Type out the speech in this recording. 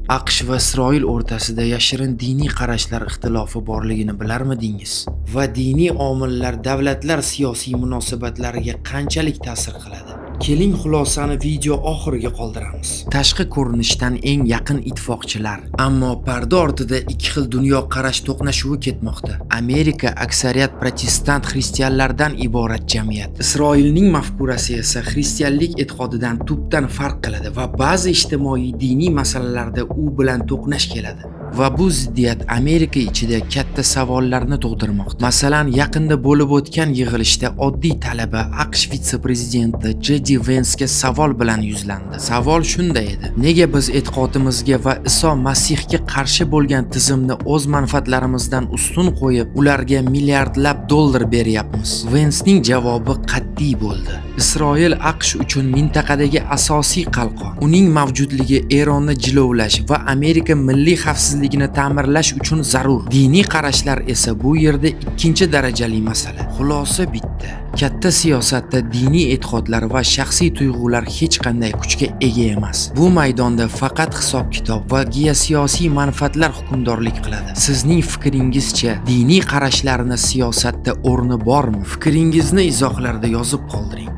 AQSh va Isroil o'rtasida yashirin diniy qarashlar ixtilofi borligini bilarmidingiz? Va diniy omillar davlatlar siyosiy munosabatlariga qanchalik ta'sir qiladi? Keling xulosani video oxiriga qoldiramiz. Tashqi ko'rinishdan eng yaqin ittifoqchilar, ammo parda ortida ikki xil dunyo qarash to'qnashuvi ketmoqda. Amerika aksariyat protestant xristianlardan iborat jamiyat. Isroilning mafkurasi esa xristianlik e'tiqodidan tubdan farq qiladi va ba'zi ijtimoiy diniy masalalarda u bilan to'qnash keladi. Va bu ziddiyat Amerika ichida katta savollarni tug'dirmoqda. Masalan, yaqinda bo'lib o'tgan yig'ilishda oddiy talaba AQSh vitse-prezidenti JD Vance'ga savol bilan yuzlandi. Savol shunday edi: nega biz e'tiqodimizga va Iso Masihga qarshi bo'lgan tizimni o'z manfaatlarimizdan ustun qo'yib, ularga milliardlab dollar beryapmiz? Vance'ning javobi qat'iy bo'ldi. Isroil AQSh uchun mintaqadagi asosiy qalqon. Uning mavjudligi Eronni jilovlash va Amerika milliy xavfsizligini ta'mirlash uchun zarur. Diniy qarashlar esa bu yerda ikkinchi darajali masala. Xulosa bitta: katta siyosatda diniy e'tiqodlar va shaxsiy tuyg'ular hech qanday kuchga ega emas. Bu maydonda faqat hisob-kitob va geosiyosiy manfaatlar hukmdorlik qiladi. Sizning fikringizcha diniy qarashlarni siyosatda o'rni bormi? Fikringizni izohlarda yozib qoldiring.